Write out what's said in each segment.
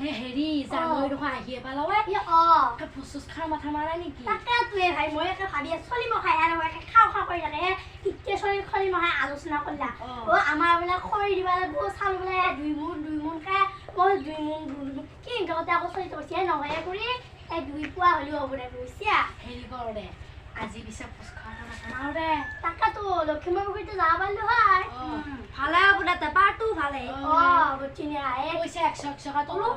হেৰি জানৈ দেখোন আহিয়ে পালাৱে ফুচুচ খাৰ মাথা মাৰা নেকি তাকে তুই ভাই মই একে ভাবি চলি মই খাই আৰু খাও খাও কৰি থাকে কিকে চলি খলি মই আলোচনা কৰিলা আমাৰ বোলে খৰি দিবা বহুত চাল বোলে দুই মুন খাই মই দুই মুন কি গতে আকৌ চলি তছিয়া নহয় কৰি এই দুই পোৱা হলিও হ'ব দে বুইছা হেৰি কৰ দে আজি পিছে ফুচ খাৰ মাথা মাৰো দে তাকেতো লক্ষ্মী পুখুৰীতে যাব পাৰিলো হয় ভালে হ'ব দে তেপাৰটো ভালে বুচিনি আহে পইচা 100 টকা তোলো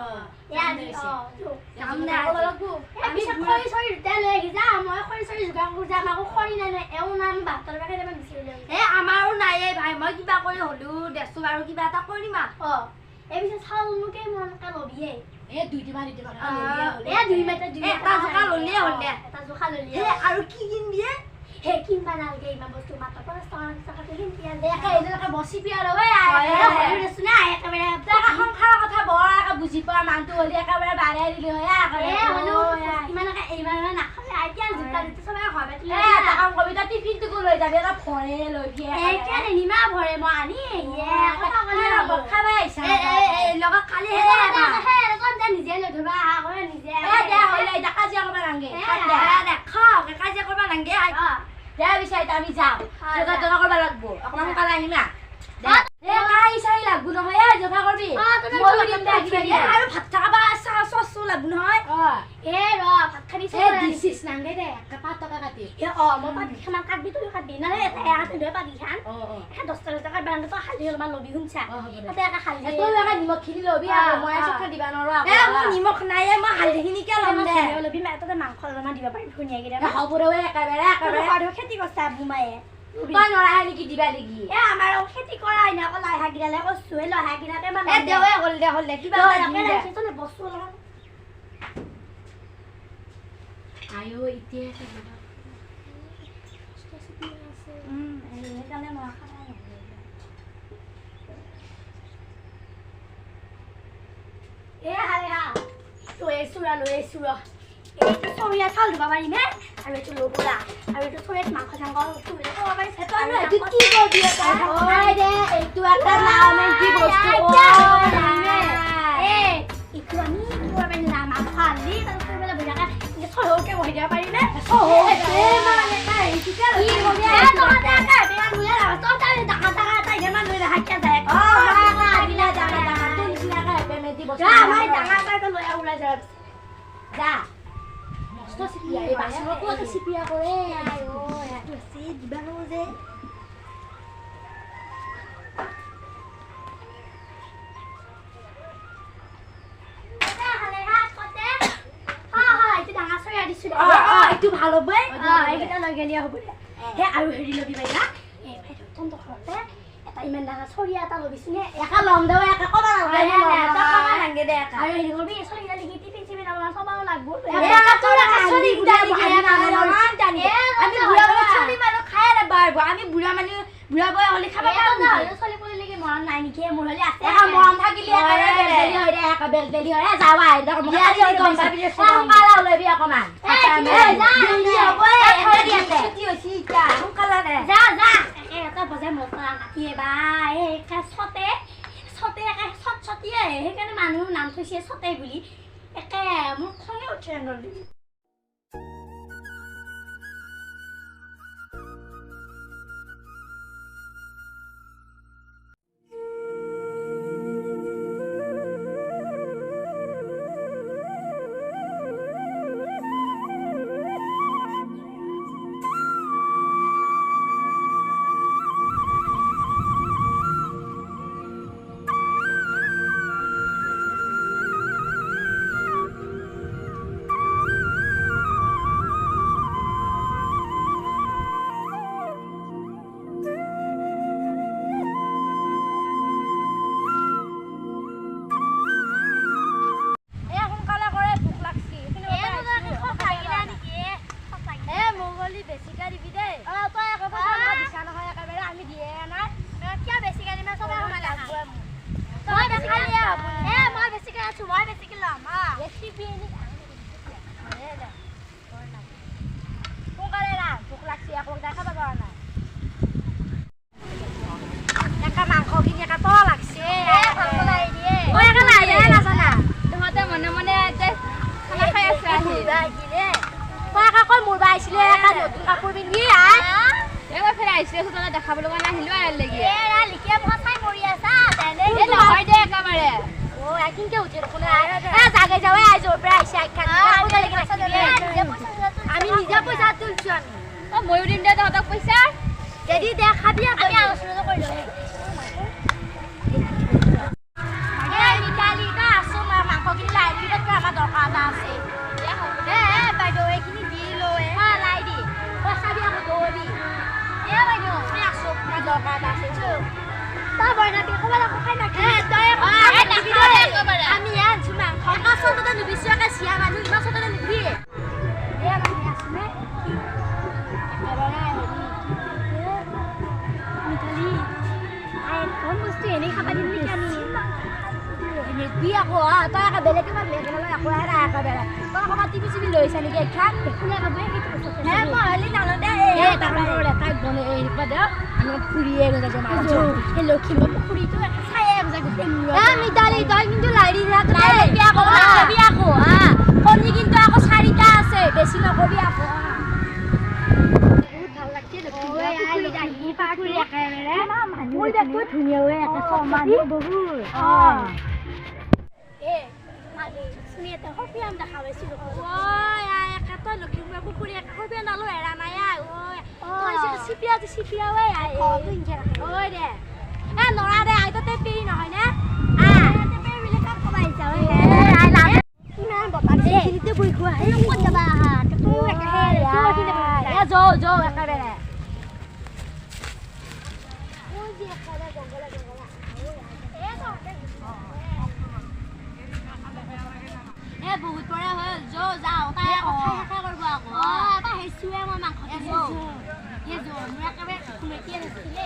আমি খৰি চৰি দুটা লৈ আহি যাম মই খৰি চৰি যোগাৰ কৰি যাম আকৌ খৰি নাই এও নাম বাটৰ পৰা কেইটামান বিচাৰি লৈ আমাৰো নাই ভাই মই কিবা কৰি হলো দেছো বাৰু কিবা এটা কৰিম এই পিছে চাউলকে মনকে লবিয়ে দুই দিবা দুই মেটা এটা জোখা ললিয়ে হ'ল দে এটা জোখা ললিয়ে আৰু কি কিনবিয়ে হে কিনবা নালগে ইমান বস্তু মাত্ৰ 5 টকাকে কিনিয়া দে একে বসি পিয়া লৱে শুনা একেবাৰে সংসাৰৰ কথা বৰ বুজি পোৱা মানুহটো হলি একেবাৰে বাঢ়াই দিলি হয় ইমানকে এইবাৰ নাখালে এতিয়া জোতা দিতে সবে হবে এটা কাম কৰিবি তই টিফিনটো লৈ যাবি এটা ভৰে লৈ দিয়ে এতিয়া নিমা ভৰে মই আনি কথা কলে খাবা আহিছা লগত কালি হে নিজে লৈ ধৰবা কৰে নিজে দে হলে এটা কাজিয়া কৰিব নালাগে দে কাজিয়া কৰিব নালাগে দে বিচাৰি আমি যাম জগা কৰিব লাগিব অকমান সোনকালে আহিম চাই লাগবো নহয় জগা কৰিবি আৰু ভাত খাবা চচো লাগবো নহয় ভাত খাবি দিছিস নাংগে দে 5 টকা কাটি মই পাতি খানা কাটবি তুই কাটবি না এটা ধৰে পাতি খান 10 টকা বান্ধ তো খালি অলপমান লবি শুনছা তাতে এটা খালি তই লগা নিমখ খিনি লবি আৰু মই চখা দিবা নৰো মই নিমখ নাই মই হালধি খিনি কে লম দে লবি মা তাতে মাংস অলপমান দিবা পাৰিম ধুনীয়া গিৰা হবৰে একেবাৰে খেতি কৰছা বুমায়ে তই নৰা নেকি দিবা লাগি আমাৰ খেতি কৰাই না লাই হাক গিৰালে কছুৱে লাই হাক গিৰাকে মানে দেৱে হ'ল দে কিবা তই বস্তু অলপমান আয়ো ইতিয়া সেইকাৰণে মই হালে হা লৈ আছো এইটো চৰিয়া চাউল দিব পাৰিম হে আৰু এইটো লবলা আৰু এইটো চৰিয়াত মাংস চাংস চুবিলে ক'ব পাৰিম কি কৰবি দে এইটো এটা নাম কি বস্তু এইটো আমি কৰিব পাৰিম না মাংস আনি তাৰপিছত বোলে বুজাকে সৰহকে বহি দিব পাৰিম নে চিপিয়া কৰে দিবা নো যে এইটো ভাল হ'ব এইকেইটা লৈ গেলিয়া হ'ব দে হে আৰু হেৰি লবি বাইনা এটা ইমান ডাঙৰ চৰিয়া এটা লবিচোন একা লম দে একা ক'ব নালাগে দে আৰু হেৰি কৰিবি চৰিয়া লিখি টিফিন চিফিন অলপমান চবাও লাগব আমি বুঢ়া মানুহ বুঢ়া বয় হলে খাবা চলি পলিলৈকে মৰম নাই নেকি মোৰ হলে আছে মৰম থাকিলে বেলবেলি হয় যাৱা লবি অকমান বজাই মছলা কাটিয়ে বা চতে সেইকাৰণে মানুহ নাম থৈছে চতে বুলি একে মোৰ খঙে উঠে নদী দিবা আহিছিলে মই আকৌ মোৰ বা আহিছিলে এটা নতুন কাপোৰ পিন্ধি এবাৰ ফেৰ আহিছিলে তই দেখাব লগা নাহিলো আৰু লাগি লিখিয়া ভাষাই মৰি আছা নহয় দে একেবাৰে কিনকে উঠে দেখোন জাগে যাওয়াই আজ ওর প্রায় আইসা আমি নিজে পয়সা তুলছো আমি ময়ো দিম দে তহঁতক পইচা যদি দে খাবি আমি আলোচনা কৰি লওঁ মিতালী তই আছো মাংসখিনি লাই দিবি তই আমাৰ দৰকাৰ এটা আছে বাইদেউ এইখিনি দি লৈ লাই দি পইচাবি আকৌ দৌৰি বাইদেউ আমি আছো আমাৰ দৰকাৰ এটা আছে তই বইনাবি ক'ৰবাত আকৌ খাই নাখি আমি আনছো মাংস আচলতে নিবিছো একে চিয়া মানুহ ইমান আচলতে নিবি মিঠালী কম বস্তু এনেই খাবা দিম নেকি আমি নিবি আকৌ তই আকৌ বেলেগ কিবা বেলেগ আকৌ একেবাৰে তই আকৌ টিভি চিভি লৈছা নেকি এইখান কোনে খাবি মই হলি নানো দে তাইক বনে এনেকুৱা দে আমি ফুৰিয়ে গ'লে মাছ এই লখিমপুৰ পুখুৰীটো চাই মিতালী তই কিন্তু লাৰি নকবি আকৌ কণী কিন্তু আকৌ 4টা আছে বেছি নকবি আকৌ বহুত ভাল লাগছে ধুনীয়া মানুহ বহুত লখিমপুৰ পুখুৰী সফিয়াম নালো এৰা নাই চিপিয়া চিপিয়া দে নৰা দে আই তাতে পেৰি নহয় নে বহুত পৰা হ'ল যাওঁ তাই আকৌ খাই কৰিব আকৌ হেঁচুৱে মই মাংস মোৰ একেবাৰে খুমেটিয়ে নাছিলে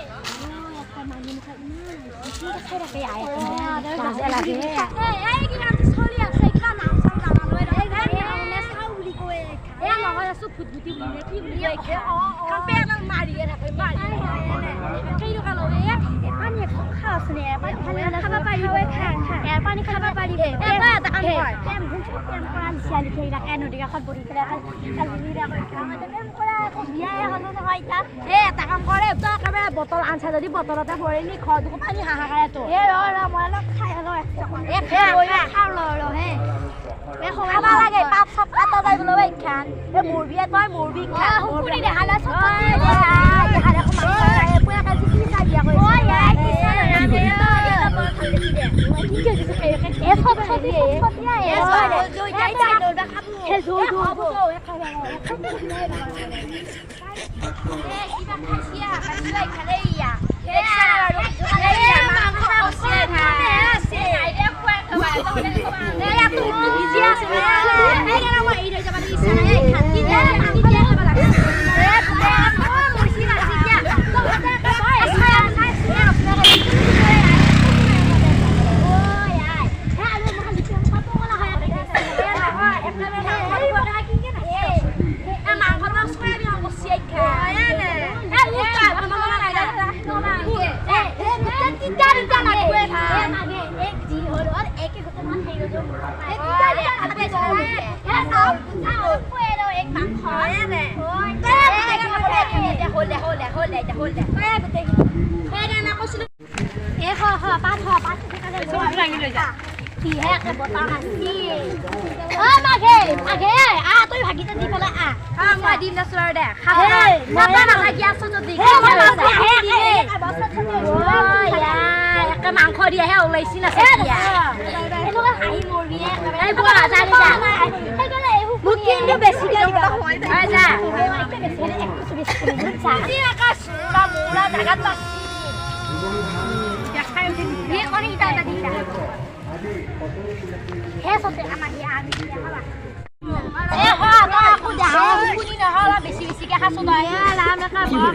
বটল আনছা যদি বটলতে ভৰি নি ঘৰটোকো পানী হাহাকাৰেতো মই অলপ খাই খাব লাগে পাপ চব কাটা যায় বোলো এইখান মুৰ্গীয়ে তই মুৰ্গী খা মুৰ্গী দেখালে মাংস দিয়াহে ওলাইছি না কিন্তু বেছিকে বেছি বেছিকে খাইছো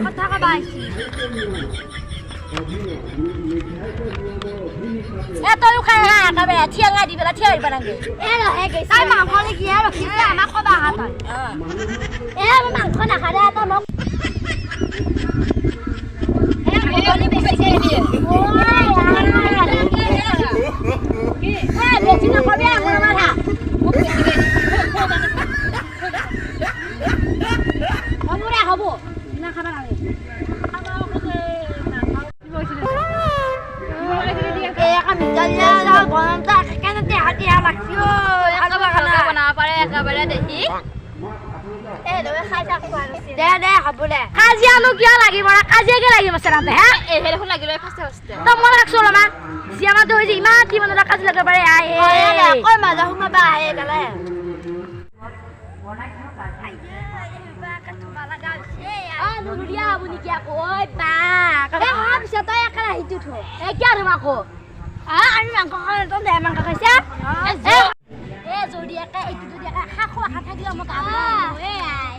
কথা কবা তইও খাই হা একেবাৰে থিয়াঙা দি পেলাই থিয় আহিব লাগে তাই মাংস নেকি ৰখিছে আমাক কবা হা তই মাংস নাখালে এটা মোক বেছি নকবি বোলে দেখি তুমি খাই থাক খোৱা নাছিল দে হ'ব দে কাজিয়ানো কিয় লাগিব না কাজিয়াকে লাগিব আছে না হে এই দেখোন লাগিলে ফাৰ্ষ্টে তো মই ৰাখছো লমা জিয়ামাটো হৈ যে ইমান কি মনত কাজি লাগিব পাৰে আই কই মাজা সোমাবা আহে গলে নুৰিয়া আপুনি কি আকৌ ঐ বা এই হা পিছে তই একেলা হিটো থ এই কি আৰু মাকো আমি মাংস খাই তো দে মাংস খাইছা এ যদি একে এইটো যদি একে খাখো খা থাকিলে মোক এ আই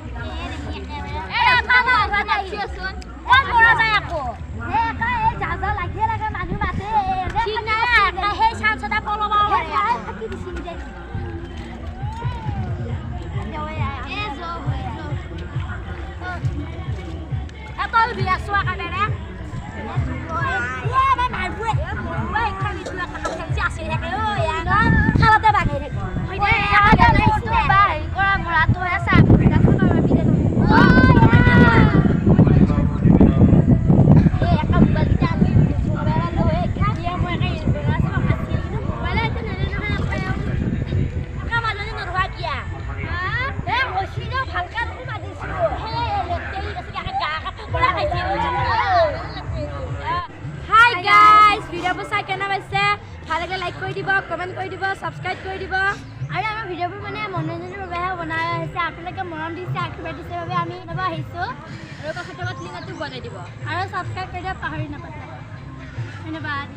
খানা নাচিছোন কোন মৰা যায় আকৌ এ কা এই জাজা লাগি লাগে মানুহ মাতে ঠিক না কা সেই চান্সটা পলবা পাৰে থাকি দিছি দে এ জো তল বিয়া চোৱা কাৰণে ৰে এ মই মাৰবুৱে ঐ খালি চোৱা খালি আছে থাকে ঐ খালতে বাগি থাকে হয় দে এটা বা হেৰি কৰা মৰাটো আছে গাছটো মাৰি দে এ একা মোবাইল কিটা আমি মোবাইল লৈ দিয়া মই একা বেৰাছ আছে কিন্তু মোবাইল এটা নেনে নহয় পায় একা মাজনি নৰৱা কিয়া এ ওছিনো ভালকা তুমি মাজিছো হে লেটেলি আছে কি গা কাটো কৰা খাইছিল হাই গাইস ভিডিওটো চাই কেনে পাইছে ভাল লাগে লাইক কৰি দিব কমেন্ট কৰি দিব সাবস্ক্ৰাইব কৰি দিব আৰু আমাৰ ভিডিওবোৰ মানে মনোৰঞ্জনৰ বাবেহে বনাই আছে আপোনালোকে মৰম দিছে আশীৰ্বাদ দিছে বাবে আমি এনেকুৱা আহিছোঁ আৰু কথা লিংকটো বনাই দিব আৰু সাবস্ক্ৰাইব কৰি দিব পাহৰি নাপাব ধন্যবাদ